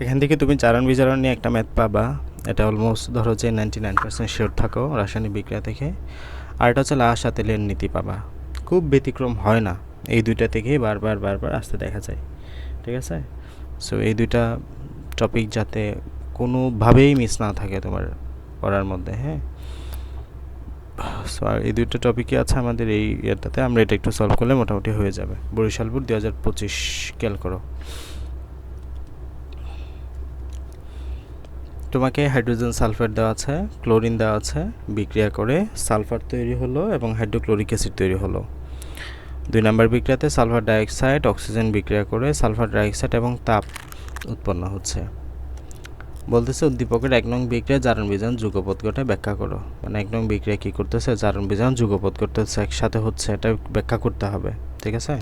এখান থেকে তুমি জারণ বিজারণ নিয়ে একটা ম্যাথ পাবা, এটা অলমোস্ট ধরো যে 99% শিওর থাকো রাসায়নিক বিক্রিয়া থেকে। আর এটা হচ্ছে লা সাথে লেন নীতি পাবা, খুব ব্যতিক্রম হয় না, এই দুইটা থেকেই বারবার বারবার আসতে দেখা যায়। ঠিক আছে, সো এই দুইটা টপিক যাতে কোনোভাবেই মিস না থাকে তোমার পড়ার মধ্যে। হ্যাঁ, সো আর এই দুইটা টপিকই আছে আমাদের এই ইয়েটাতে, আমরা এটা একটু সলভ করলে মোটামুটি হয়ে যাবে। বরিশাল বোর্ড 2025 খেয়াল করো। তোমাকে হাইড্রোজেন সালফার দেওয়া আছে, ক্লোরিন দেওয়া আছে, বিক্রিয়া করে সালফার তৈরি হলো এবং হাইড্রোক্লোরিক অ্যাসিড তৈরি হলো। 2 নম্বর বিক্রিয়াতে সালফার ডাইঅক্সাইড অক্সিজেন বিক্রিয়া করে সালফার ডাইঅক্সাইড এবং তাপ উৎপন্ন হচ্ছে। বলতেছে উদ্দীপকের 1 নং বিক্রিয়া জারণ বিজারণ যুগপৎ ঘটে ব্যাখ্যা করো। মানে 1 নং বিক্রিয়া কী করতেছে, জারণ বিজারণ যুগপৎ করতেছে, একসাথে হচ্ছে, এটা ব্যাখ্যা করতে হবে। ঠিক আছে,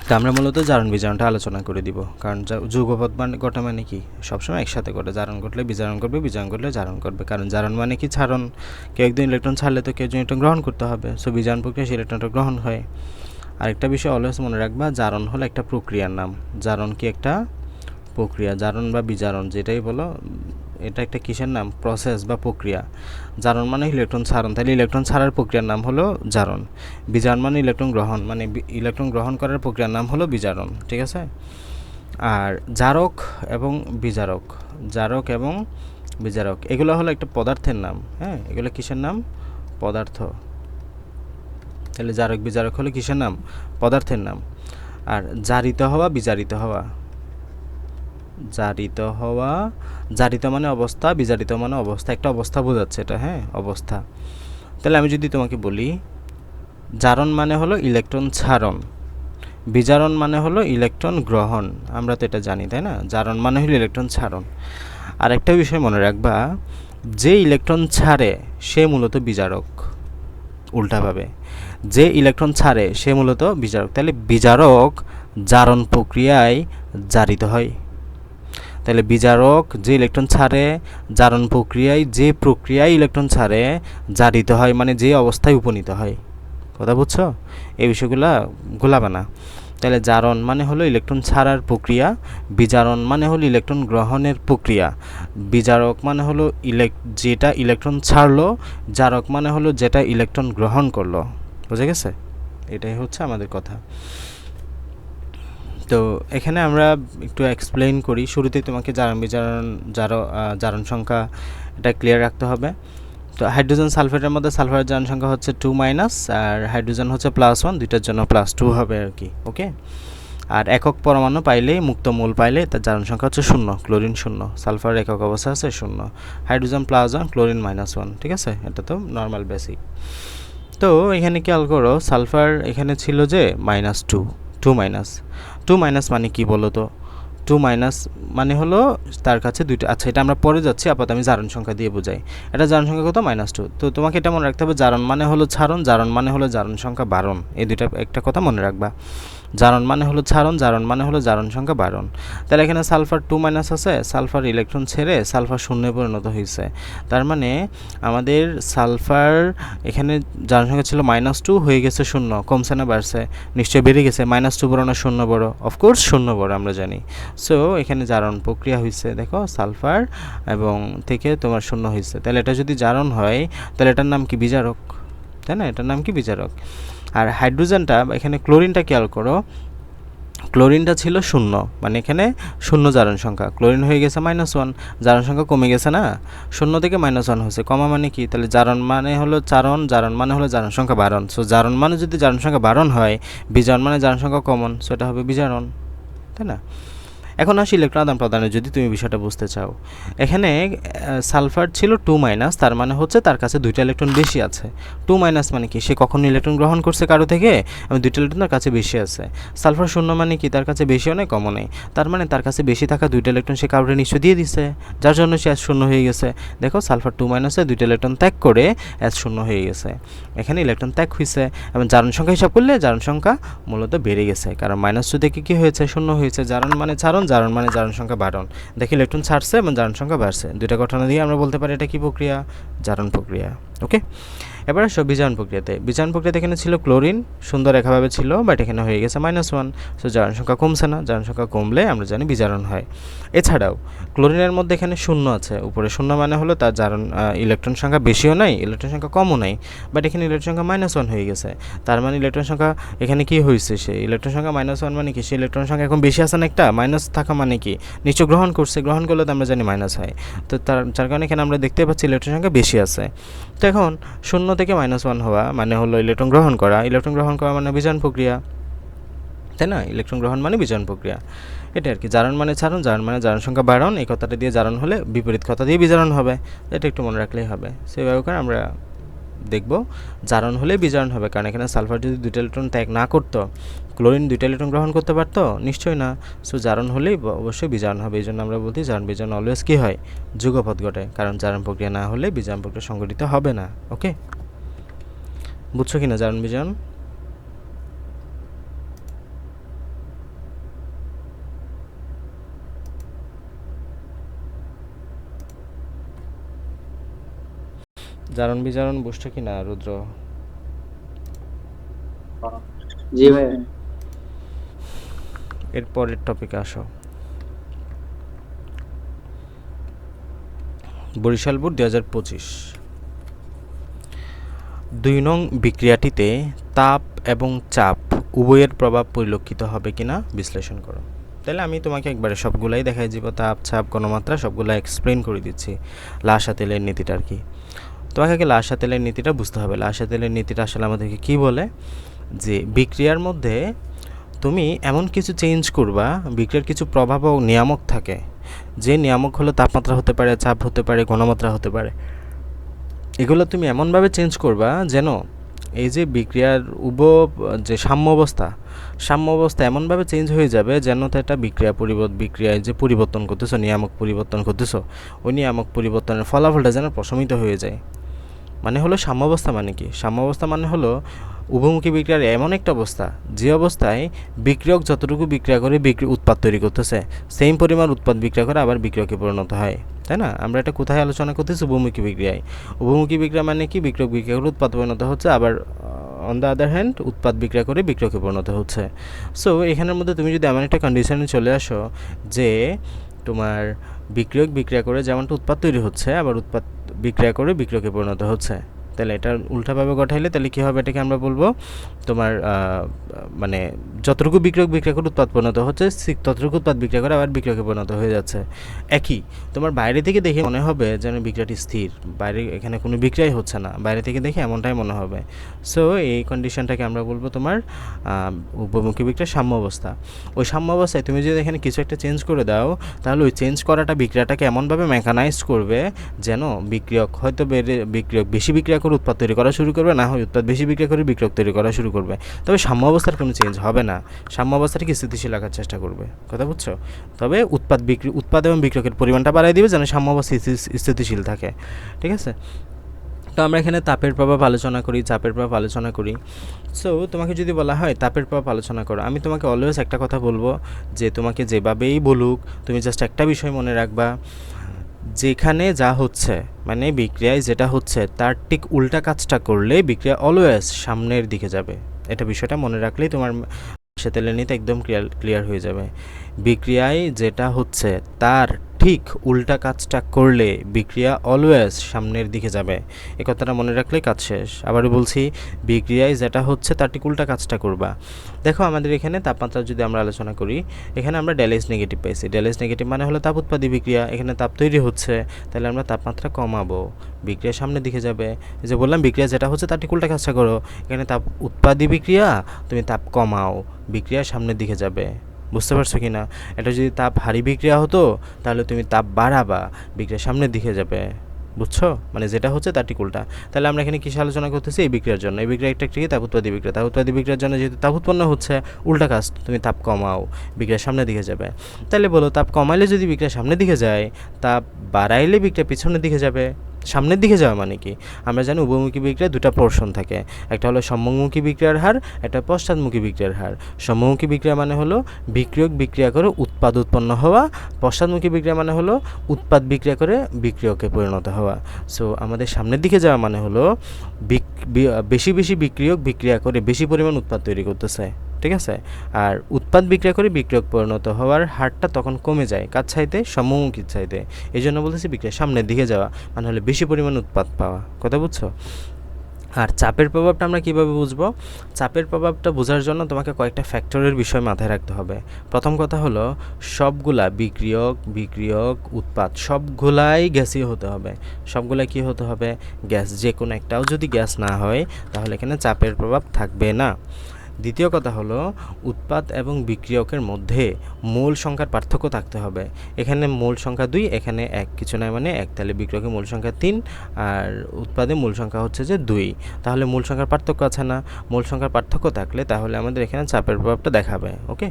তো আমরা মূলত জারণ বিজারণটা আলোচনা করে দিব, কারণ যুগপৎ মানে ঘটা মানে কি সবসময় একসাথে ঘটে, জারণ ঘটলে বিজারণ করবে, বিজারণ ঘটলে জারণ করবে। কারণ জারণ মানে কি ছাড়ন, কেউ একদিন ইলেকট্রন ছাড়লে তো কেউ ইলেকট্রন গ্রহণ করতে হবে, সো বিজারণ প্রক্রিয়া সেই ইলেকট্রনটা গ্রহণ হয়। আরেকটা বিষয় অলওয়েজ মনে রাখবা, জারণ হলো একটা প্রক্রিয়ার নাম। জারণ কি একটা প্রক্রিয়া, জারণ বা বিজারণ যেটাই বলো, এটা একটা কিসের নাম, প্রসেস বা প্রক্রিয়া। জারণ মানে ইলেকট্রন ছাড়ন, তাহলে ইলেকট্রন ছাড়ার প্রক্রিয়ার নাম হলো জারণ। বিজারণ মানে ইলেকট্রন গ্রহণ, মানে ইলেকট্রন গ্রহণ করার প্রক্রিয়ার নাম হলো বিজারণ। ঠিক আছে, আর জারক এবং বিজারক, জারক এবং বিজারক এগুলো হলো একটা পদার্থের নাম। হ্যাঁ, এগুলো কিসের নাম, পদার্থ। তাহলে জারক বিজারক হলো কিসের নাম, পদার্থের নাম। আর জারিত হওয়া, বিজারিত হওয়া, জারিত হওয়া, জারিত মানে অবস্থা, বিজারিত মানে অবস্থা, একটা অবস্থা বোঝাচ্ছে এটা। হ্যাঁ, অবস্থা। তাহলে আমি যদি তোমাকে বলি জারণ মানে হলো ইলেকট্রন ছাড়ন, বিজারণ মানে হলো ইলেকট্রন গ্রহণ, আমরা তো এটা জানি তাই না, জারণ মানে হলো ইলেকট্রন ছাড়ন। আর একটা বিষয় মনে রাখবা, যে ইলেকট্রন ছাড়ে সে মূলত বিজারক, উল্টাভাবে যে ইলেকট্রন ছাড়ে সে মূলত বিজারক। তাহলে বিজারক জারণ প্রক্রিয়ায় জারিত হয়। তাহলে বিজারক যে ইলেকট্রন ছাড়ে, জারণ প্রক্রিয়ায় যে প্রক্রিয়ায় ইলেকট্রন ছাড়ে জারিত হয়, মানে যে অবস্থায় উপনীত হয়। কথা বুঝছো, এই বিষয়গুলো গোলাবা না। তাহলে জারণ মানে হলো ইলেকট্রন ছাড়ার প্রক্রিয়া, বিজারণ মানে হলো ইলেকট্রন গ্রহণের প্রক্রিয়া, বিজারক মানে হলো যেটা ইলেকট্রন ছাড়লো, জারক মানে হলো যেটা ইলেকট্রন গ্রহণ করলো। বুঝে গেছে, এটাই হচ্ছে আমাদের কথা। তো এখানে আমরা একটু এক্সপ্লেইন করি। শুরুতেই তোমাকে জারণ বিজারণ জারণ সংখ্যা এটা ক্লিয়ার রাখতে হবে। তো হাইড্রোজেন সালফেটের মধ্যে সালফারের জারণ সংখ্যা হচ্ছে 2- আর হাইড্রোজেন হচ্ছে +1, দুইটার জন্য +2 হবে আর কি। ওকে, আর একক পরমাণু পাইলেই, মুক্ত মূল পাইলে তার জারণ সংখ্যা হচ্ছে 0, ক্লোরিন 0, সালফার একক অবস্থা আছে 0, হাইড্রোজেন +1, ক্লোরিন -1। ঠিক আছে, এটা তো নর্মাল বেসিক। তো এখানে খেয়াল করো, সালফার এখানে ছিল যে -2, 2 মাইনাস মানে কি বলো তো, 2 মাইনাস মানে হলো তার কাছে দুইটা। আচ্ছা, এটা আমরা পরে যাচ্ছি, আপাতত আমি জারণ সংখ্যা দিয়ে বোঝাই। এটা জারণ সংখ্যা কত, -2। তো তোমাকে এটা মনে রাখতে হবে, জারণ মানে হলো ছাড়ন, জারণ মানে হলো জারণ সংখ্যা বারণ। এই দুইটা একটা কথা মনে রাখবা, জারণ মানে হলো ছাড়ন, জারণ মানে হলো জারণ সংখ্যা বারণ। তাহলে এখানে সালফার 2- আছে, সালফার ইলেকট্রন ছেড়ে সালফার শূন্যে পরিণত হয়েছে। তার মানে আমাদের সালফার এখানে জারণ সংখ্যা ছিল -2, হয়ে গেছে 0, কমছে না বাড়ছে, নিশ্চয়ই বেড়ে গেছে। -2 বড় না 0 বড়, অফকোর্স 0 বড়, আমরা জানি। সো এখানে জারণ প্রক্রিয়া হয়েছে, দেখো সালফার এবং থেকে তোমার 0 হয়েছে। তাহলে এটা যদি জারণ হয় তাহলে এটার নাম কি, বিজারক, তাই না, এটার নাম কি, বিজারক। আর হাইড্রোজেনটা, এখানে ক্লোরিনটা খেয়াল করো, ক্লোরিনটা ছিল 0, মানে এখানে 0 জারণ সংখ্যা, ক্লোরিন হয়ে গেছে -1, জারণ সংখ্যা কমে গেছে না, 0 থেকে -1 হয়েছে। কমা মানে কি, তাহলে জারণ মানে হলো চারণ, জারণ মানে হলো জারণ সংখ্যা বারণ। সো জারণ মানে যদি জারণ সংখ্যা বারণ হয়, বিজারণ মানে জারণ সংখ্যা কমন, সো এটা হবে বিজারণ, তাই না। এখন আসি ইলেকট্রন আদান প্রদানে, যদি তুমি বিষয়টা বুঝতে চাও। এখানে সালফার ছিল 2-, তার মানে হচ্ছে তার কাছে দুইটা ইলেকট্রন বেশি আছে। 2- মানে কি, সে কখনো ইলেকট্রন গ্রহণ করছে কারো থেকে, এবং দুইটা ইলেকট্রন তার কাছে বেশি আছে। সালফার 0 মানে কি, তার কাছে বেশিও নেই কমও নেই, তার মানে তার কাছে বেশি থাকা দুইটা ইলেকট্রন সে কারোর নিশ্চয় দিয়ে দিছে, যার জন্য সে S0 হয়ে গেছে। দেখো সালফার 2- দুইটা ইলেকট্রন ত্যাগ করে S0 হয়ে গেছে, এখানে ইলেকট্রন ত্যাগ হয়েছে, এবং জারণ সংখ্যা হিসাব করলে জারণ সংখ্যা মূলত বেড়ে গেছে, কারণ -2 থেকে কী হয়েছে, 0 হয়েছে। জারণ মানে ছাড়ন, জারণ মানে জারণ সংখ্যা বাড়ন। দেখি ইলেকট্রন ছাড়ছে এবং জারণ সংখ্যা বাড়ছে, দুইটা ঘটনা দিয়ে আমরা বলতে পারি এটা কি প্রক্রিয়া, জারণ প্রক্রিয়া। ওকে, এবার আসো বিজারণ প্রক্রিয়াতে। বিজারণ প্রক্রিয়াতে এখানে ছিল ক্লোরিন, সুন্দর রেখাভাবে ছিল, বাট এখানে হয়ে গেছে -1। সো জারণ সংখ্যা কমছে না, জারণ সংখ্যা কমলে আমরা জানি বিজারণ হয়। এছাড়াও ক্লোরিনের মধ্যে এখানে শূন্য আছে, উপরে শূন্য মানে হলো তার জারণ ইলেকট্রন সংখ্যা বেশিও নাই, ইলেকট্রন সংখ্যা কমও নাই, বাট এখানে ইলেকট্রন সংখ্যা -1 হয়ে গেছে। তার মানে ইলেকট্রন সংখ্যা এখানে কি হয়েছে, সে ইলেকট্রন সংখ্যা -1 মানে কি, সে ইলেকট্রন সংখ্যা এখন বেশি আছে না, একটা মাইনাস থাকা মানে কি নিশ্চয় গ্রহণ করছে, গ্রহণ করলে তো আমরা জানি মাইনাস হয়। তো যার কারণে এখানে আমরা দেখতে পাচ্ছি ইলেকট্রন সংখ্যা বেশি আছে। তো এখন 0 থেকে -1 হওয়া মানে হলো ইলেকট্রন গ্রহণ করা, ইলেকট্রন গ্রহণ করা মানে বিজারণ প্রক্রিয়া, তাই না? ইলেকট্রন গ্রহণ মানে বিজারণ প্রক্রিয়া, এটা আর কি। জারণ মানে ছাড়ন, জারণ মানে জারণ সংখ্যা বাড়ন, এই কথাটা দিয়ে জারণ হলে বিপরীত কথা দিয়ে বিজারণ হবে, এটা একটু মনে রাখলেই হবে। সেভাবে করে আমরা দেখব জারণ হলে বিজারণ হবে, কারণ এখানে সালফার যদি 2টা ইলেকট্রন ত্যাগ না করতো, ক্লোরিন 2টা ইলেকট্রন গ্রহণ করতে পারতো, নিশ্চয়ই না। সো জারণ হলেই অবশ্যই বিজারণ হবে। এই জন্য আমরা বলছি জারণ বিজারণ অলওয়েজ কী হয়, যুগপৎ ঘটে, কারণ জারণ প্রক্রিয়া না হলে বিজারণ প্রক্রিয়া সংঘটিত হবে না। ওকে, বুঝছো কি না জারণ বিজারণ? জারণ বিজারণ বুঝছো কি না রুদ্র? জি ভাই। এর পরের টপিকে আসো। বরিশাল বোর্ড 2025। 2 নং বিক্রিয়াটিতে তাপ এবং চাপ উভয়ের প্রভাব পরিলক্ষিত হবে কিনা বিশ্লেষণ করো। তাহলে আমি তোমাকে একবারে সবগুলাই দেখাই দিব, তাপ, চাপ, ঘনমাত্রা সবগুলো এক্সপ্লেন করে দিচ্ছি। লাসা তেলের নীতিটা আর কি। তোমাকে আগে লাসা তেলের নীতিটা বুঝতে হবে। লাসা তেলের নীতিটা আসলে আমাদেরকে কী বলে, যে বিক্রিয়ার মধ্যে তুমি এমন কিছু চেঞ্জ করবা, বিক্রিয়ার কিছু প্রভাব ও নিয়ামক থাকে, যে নিয়ামক হলো তাপমাত্রা হতে পারে, চাপ হতে পারে, ঘনমাত্রা হতে পারে। এগুলো তুমি এমনভাবে চেঞ্জ করবা যেন এই যে বিক্রিয়ার যে সাম্য অবস্থা এমনভাবে চেঞ্জ হয়ে যাবে যেন এটা বিক্রিয়ায় যে পরিবর্তন করতেছো, নিয়ামক পরিবর্তন করতেছো, ওই নিয়ামক পরিবর্তনের ফলাফলটা যেন প্রশমিত হয়ে যায়। মানে হলো সাম্যাবস্থা মানে কি? সাম্যাবস্থা মানে হলো উভমুখী বিক্রিয়ার এমন একটা অবস্থা, যে অবস্থায় বিক্রিয়ক যতটুকু বিক্রিয়া করে উৎপাদ তৈরি করতেছে, সেম পরিমাণ উৎপাদ বিক্রিয়া করে আবার বিক্রিয়কে পরিণত হয়, তাই না? আমরা এটা কোথায় আলোচনা করতেছি? উভমুখী বিক্রিয়ায়। উভমুখী বিক্রিয়া মানে কি? বিক্রিয়ক বিক্রিয়া করে উৎপাদ পরিণত হচ্ছে, আবার অন দ্য আদার হ্যান্ড উৎপাদ বিক্রিয়া করে বিক্রিয়কে পরিণত হচ্ছে। সো এখানের মধ্যে তুমি যদি এমন একটা কন্ডিশনে চলে আসো যে তোমার বিক্রিয়ক বিক্রিয়া করে যেমনটা উৎপাদ তৈরি হচ্ছে, আবার উৎপাদ বিক্রিয়া করে বিক্রিয়কে পরিণত হচ্ছে, তাহলে এটা উল্টাভাবে ঘটাইলে তাহলে কী হবে, এটাকে আমরা বলবো তোমার মানে যতটুকু বিক্রিয়ক বিক্রিয়া করে উৎপাদ পরিণত হচ্ছে, ততটুকু উৎপাদ বিক্রিয়া করে আবার বিক্রিয়কে পরিণত হয়ে যাচ্ছে। একই তোমার বাইরে থেকে দেখে মনে হবে যেন বিক্রিয়াটি স্থির, বাইরে এখানে কোনো বিক্রিয়াই হচ্ছে না, বাইরে থেকে দেখে এমনটাই মনে হবে। সো এই কন্ডিশনটাকে আমরা বলবো তোমার উপমুখী বিক্রিয়ার সাম্য অবস্থা। ওই সাম্য অবস্থায় তুমি যদি এখানে কিছু একটা চেঞ্জ করে দাও, তাহলে ওই চেঞ্জ করাটা বিক্রিয়াটাকে এমনভাবে মেকানাইজ করবে যেন বিক্রিয়ক হয়তো বিক্রিয়ক বেশি বিক্রিয়া করে উৎপাদ তৈরি করা শুরু করবে, না হয় উৎপাদ বেশি বিক্রিয়া করে বিক্রিয়ক তৈরি করা শুরু করবে। তবে সাম্য অবস্থার কোনো চেঞ্জ হবে না, সাম্য অবস্থাটাকে স্থিতিশীল রাখার চেষ্টা করবে, কথা বুঝছো? তবে উৎপাদ এবং বিক্রিয়কের পরিমাণটা বাড়াই দিবে যেন সাম্য অবস্থা স্থিতিশীল থাকে, ঠিক আছে? তো আমরা এখানে তাপের প্রভাব আলোচনা করি, চাপের প্রভাব আলোচনা করি। সো তোমাকে যদি বলা হয় তাপের প্রভাব আলোচনা করো, আমি তোমাকে অলওয়েজ একটা কথা বলবো, যে তোমাকে যেভাবেই বলুক তুমি জাস্ট একটা বিষয় মনে রাখবা, যেখানে যা হচ্ছে মানে বিক্রিয়ায় যেটা হচ্ছে তার ঠিক উল্টা কাজটা করলে বিক্রিয়া অলওয়েজ সামনের দিকে যাবে। এটা বিষয়টা মনে রাখলেই তোমার তেলের নীতি একদম ক্লিয়ার হয়ে যাবে। বিক্রিয়ায় যেটা হচ্ছে তার ঠিক উল্টা কাজটা করলে বিক্রিয়া অলওয়েজ সামনের দিকে যাবে, এই কথাটা মনে রাখলেই কাজ শেষ। আবারও বলছি, বিক্রিয়ায় যেটা হচ্ছে তার ঠিক উল্টা কাজটা করবা। দেখো আমাদের এখানে তাপমাত্রা যদি আমরা আলোচনা করি, এখানে আমরা ডেলএস নেগেটিভ পাইছি। ডেলএস নেগেটিভ মানে হলো তাপ উৎপাদী বিক্রিয়া, এখানে তাপ তৈরি হচ্ছে, তাহলে আমরা তাপমাত্রা কমাবো, বিক্রিয়া সামনের দিকে যাবে। এই যে বললাম বিক্রিয়া যেটা হচ্ছে তার ঠিক উল্টা কাজটা করো, এখানে তাপ উৎপাদী বিক্রিয়া, তুমি তাপ কমাও, বিক্রিয়া সামনের দিকে যাবে। বুঝতে পারছো কি না? এটা যদি তাপ হারি বিক্রিয়া হতো তাহলে তুমি তাপ বাড়াবা, বিক্রিয়া সামনের দিকে যাবে। বুঝছো? মানে যেটা হচ্ছে তার ঠিক উল্টা। তাহলে আমরা এখানে কিসে আলোচনা করতেছি? এই বিক্রিয়ার জন্য। এই বিক্রিয়া একটা তাপ উৎপাদী বিক্রিয়া। তাপ উৎপাদী বিক্রিয়ার জন্য যেহেতু তাপ উৎপন্ন হচ্ছে, উল্টা কাজ, তুমি তাপ কমাও, বিক্রিয়া সামনের দিকে যাবে। তাহলে বলো তাপ কমাইলে যদি বিক্রিয়া সামনের দিকে যায়, তাপ বাড়াইলে বিক্রিয়া পিছনের দিকে যাবে, সামনের দিকে যাওয়া মানে কি, আমরা জানি উভয়মুখী বিক্রিয়ায় দুটো পোর্শন থাকে, একটা হলো সম্মুখী বিক্রিয়ার হার, একটা পশ্চাৎমুখী বিক্রিয়ার হার। সম্মুখী বিক্রিয়া মানে হলো বিক্রিয়ক বিক্রিয়া করে উৎপাদ উৎপন্ন হওয়া, পশ্চাৎমুখী বিক্রিয়া মানে হলো উৎপাদ বিক্রিয়া করে বিক্রিয়কে পরিণত হওয়া। সো আমাদের সামনের দিকে যাওয়া মানে হলো বেশি বেশি বিক্রিয়ক বিক্রিয়া করে বেশি পরিমাণ উৎপাদ তৈরি করতেছে, ঠিক আছে। আর উৎপাদ বিক্রিয়া করে বিক্রিয়ক পরিণত হওয়ার হারটা তখন কমে যায় কার চাইতে, সম্মুখীর চাইতে। এই জন্য বলতেছি বিক্রিয়া সামনের দিকে যাওয়া মানে হলে বেশি পরিমাণ উৎপাদ পাওয়া, কথা বুঝছো? আর চাপের প্রভাবটা আমরা কীভাবে বুঝবো? চাপের প্রভাবটা বোঝার জন্য তোমাকে কয়েকটা ফ্যাক্টরের বিষয় মাথায় রাখতে হবে। প্রথম কথা হলো সবগুলা বিক্রিয়ক উৎপাদ সবগুলাই গ্যাসীয় হতে হবে। সবগুলা কী হতে হবে? গ্যাস। যে কোনো একটাও যদি গ্যাস না হয় তাহলে এখানে চাপের প্রভাব থাকবে না। দ্বিতীয় কথা হলো উৎপাদ এবং বিক্রিয়কের মধ্যে মোল সংখ্যার পার্থক্য থাকতে হবে। এখানে মোল সংখ্যা 2, এখানে 1, কিছু নয় মানে 1, তাহলে বিক্রিয়কের মূল সংখ্যা 3 আর উৎপাদে মূল সংখ্যা হচ্ছে যে 2, তাহলে মূল সংখ্যার পার্থক্য আছে না? মূল সংখ্যার পার্থক্য থাকলে তাহলে আমাদের এখানে চাপের প্রভাবটা দেখাবে। ওকে,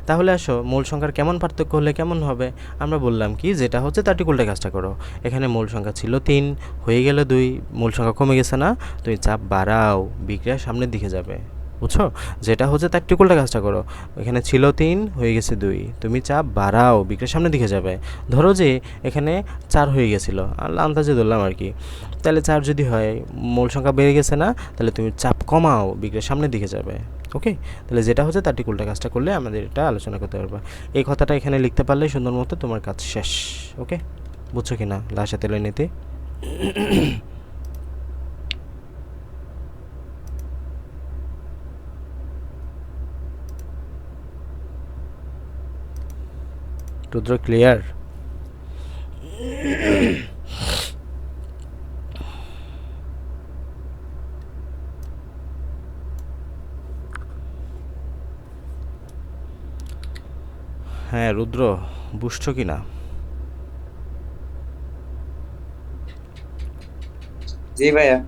তাহলে আসো মূল সংখ্যার কেমন পার্থক্য হলে কেমন হবে? আমরা বললাম কি যেটা হচ্ছে তার ঠিক উল্টা কাজটা করো। এখানে মূল সংখ্যা ছিল 3, হয়ে গেল 2, মূল সংখ্যা কমে গেছে না? তুমি চাপ বাড়াও, বিক্রিয়া সামনের দিকে যাবে, বুঝছো? যেটা হচ্ছে তার ঠিক উল্টা কাজটা করো। এখানে ছিল 3, হয়ে গেছে 2, তুমি চাপ বাড়াও, বিক্রিয়া সামনের দিকে যাবে। ধরো যে এখানে 4 হয়ে গেছিলো, আন্দাজে ধরলাম আর কি, তাহলে 4 যদি হয় মূল সংখ্যা বেড়ে গেছে না, তাহলে তুমি চাপ কমাও, বিক্রিয়া সামনের দিকে যাবে। ওকে, তাহলে যেটা হচ্ছে তার ঠিক উল্টা কাজটা করলে আমাদের এটা আলোচনা করতে পারবো। এই কথাটা এখানে লিখতে পারলে সুন্দর মতো তোমার কাজ শেষ। ওকে, বুঝছো কি না লাশা তেলে নিতে? রুদ্র ক্লিয়ার? হ্যাঁ রুদ্র, বুঝছো কি না? জি ভাইয়া।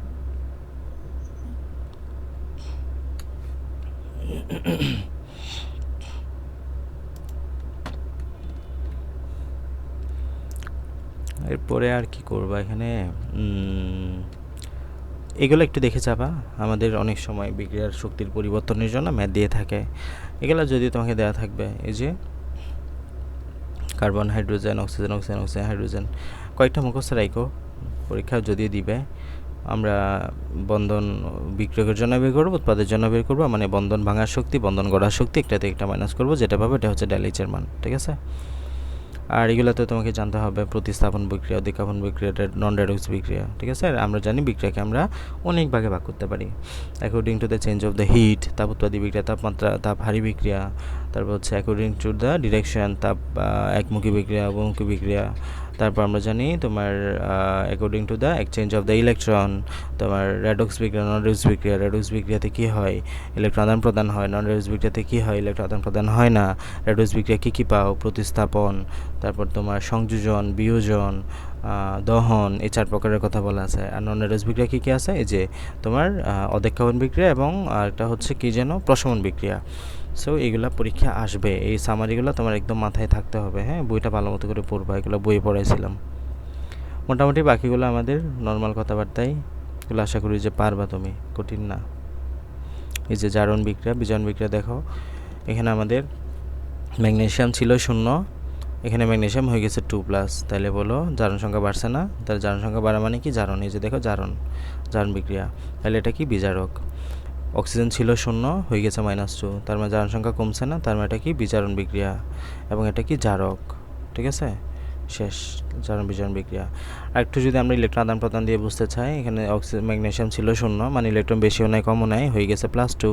এরপরে আর কি করবা এখানে? এগুলো একটু দেখে যাবা। আমাদের অনেক সময় বিক্রিয়ার শক্তির পরিবর্তনের জন্য ম্যাথ দিয়ে থাকে, এগুলো যদি তোমাকে দেওয়া থাকবে, এই যে carbon hydrogen oxygen oxygen oxygen hydrogen, কয়েকটা মুখস্থ রাখো, পরীক্ষা যদি দিবে। আমরা বন্ধন বিক্রিয়কের জন্য বের করবো, উৎপাদের জন্য বের করবো, মানে বন্ধন ভাঙার শক্তি, বন্ধন গড়ার শক্তি, একটাতে একটা মাইনাস করবো, যেটা পাবে এটা হচ্ছে ডেল এইচের মান, ঠিক আছে। আর এগুলোতে তোমাকে জানতে হবে প্রতিস্থাপন বিক্রিয়া, অধিকাপন বিক্রিয়া, নন রেডক্স বিক্রিয়া, ঠিক আছে। আর আমরা জানি বিক্রিয়াকে আমরা অনেক ভাগে ভাগ করতে পারি according to the change of the heat, তাপ উৎপাদী বিক্রিয়া, তাপমাত্রা, তাপ হারি বিক্রিয়া, তারপর হচ্ছে অ্যাকর্ডিং টু দ্য ডিরেকশন, তাপ একমুখী বিক্রিয়া, বহুমুখী বিক্রিয়া। তারপর আমরা জানি তোমার according to the exchange of the electron, তোমার রেডক্স বিক্রিয়া, নন রেডক্স বিক্রিয়া, রেডক্স বিক্রিয়াতে কী হয়? ইলেকট্রন আদান প্রদান হয়। নন রেডক্স বিক্রিয়াতে কী হয়? ইলেকট্রন আদান প্রদান হয় না। রেডক্স বিক্রিয়া কী কী পাও? প্রতিস্থাপন, তারপর তোমার সংযোজন, বিয়োজন, দহন, এই 4 প্রকারের কথা বলা আছে। আর নন রেডক্স বিক্রিয়া কী কী আছে? এই যে তোমার অধিক্ষেপণ বিক্রিয়া এবং আরেকটা হচ্ছে কী যেন, প্রশমন বিক্রিয়া। সো এইগুলা পরীক্ষা আসবে, এই সামারিগুলো তোমার একদম মাথায় থাকতে হবে। হ্যাঁ, বইটা ভালো মতো করে পড়বা, এগুলো বইয়ে পড়াইছিলাম। মোটামুটি বাকিগুলো আমাদের নর্মাল কথাবার্তায়, এগুলো আশা করি যে পারবা তুমি, কঠিন না। এই যে জারণ বিক্রিয়া, বিজারণ বিক্রিয়া দেখো, এখানে আমাদের ম্যাগনেসিয়াম ছিল 0, এখানে ম্যাগনেসিয়াম হয়ে গেছে 2+, তাহলে বলো জারণ সংখ্যা বাড়ছে না? তাহলে জারণ সংখ্যা বাড়া মানে কি? জারণ। এই যে দেখো জারণ বিক্রিয়া, তাহলে এটা কি? বিজারক। অক্সিজেন ছিল 0, হয়ে গেছে -2, তার মানে জারণ সংখ্যা কমছে না, তার মানে এটা কি? বিজারণ বিক্রিয়া, এবং এটা কি? জারক, ঠিক আছে। শেষ, জারণ বিজারণ বিক্রিয়া। আর একটু যদি আমরা ইলেকট্রন আদান প্রদান দিয়ে বুঝতে চাই, এখানে ম্যাগনেসিয়াম ছিল 0, মানে ইলেকট্রন বেশিও নেয় কমও নেয়, হয়ে গেছে +2।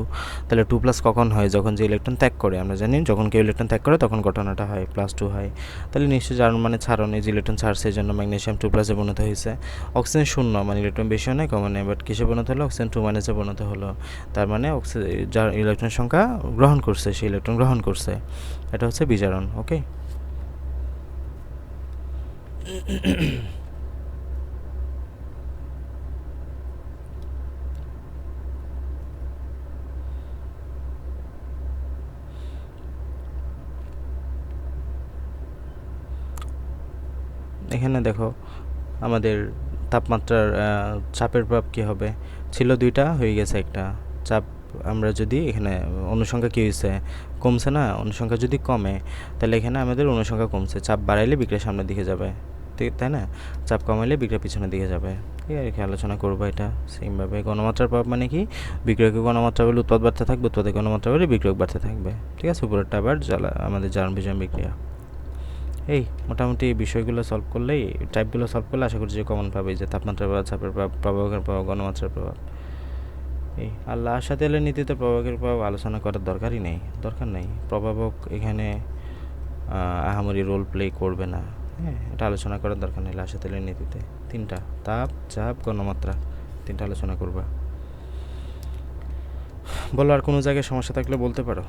তাহলে 2+ কখন হয়? যখন যে ইলেকট্রন ত্যাগ করে। আমরা জানি যখন কেউ ইলেকট্রন ত্যাগ করে তখন ঘটনাটা হয়, +2 হয়। তাহলে নিশ্চয়ই জারণ মানে ছাড়ন, এই যে ইলেকট্রন ছাড়ছে এই জন্য ম্যাগনেসিয়াম 2+এ পরিণত হয়েছে। অক্সিজেন 0, মানে ইলেকট্রন বেশিও নেয় কমও নেয়, বাট কিসে পরিণত হলো? অক্সিজেন 2- পরিণত হলো। তার মানে যার ইলেকট্রন সংখ্যা গ্রহণ করছে, সেই ইলেকট্রন গ্রহণ করছে, এটা হচ্ছে বিজারণ। ওকে, এখানে দেখো আমাদের তাপমাত্রার চাপের প্রভাব কী হবে, ছিল দুইটা, হয়ে গেছে একটা। চাপ আমরা যদি এখানে অনুসংখ্যা কী হয়েছে, কমছে না, অনুসংখ্যা যদি কমে তাহলে এখানে আমাদের অনুসংখ্যা কমছে, চাপ বাড়াইলে বিক্রিয়া সামনের দিকে যাবে, ঠিক তাই না? চাপ কমাইলে বিক্রিয়া পিছনের দিকে যাবে। ঠিক আছে, কি আলোচনা করবো এটা সেমভাবে। গণমাত্রার প্রভাব মানে কি, বিক্রয়কে গণমাত্রা বলে উৎপাদ বাড়তে থাকবে, উৎপাদে গণমাত্রা বলে বিক্রয় বাড়তে থাকবে। ঠিক আছে, উপরেরটা আবার আমাদের জারণ বিজারণ বিক্রিয়া। এই মোটামুটি এই বিষয়গুলো সলভ করলেই, টাইপগুলো সলভ করলে আশা করছি যে কমন পাবে, যে তাপমাত্রার প্রভাব, চাপের প্রভাব, প্রবাহের প্রভাব, গণমাত্রার প্রভাব। এই আল্লাহর সাথে এলে নীতিতে প্রভাবের প্রভাব আলোচনা করার দরকারই নেই, দরকার নেই। প্রভাবক এখানে আহামরি রোল প্লে করবে না। হ্যাঁ, এটা আলোচনা করার দরকার নেই। আল্লাহর সাথে এলে নীতিতে তিনটা, তাপ, চাপ, গণমাত্রা, তিনটা আলোচনা করবা। বলো, আর কোনো জায়গায় সমস্যা থাকলে বলতে পারো।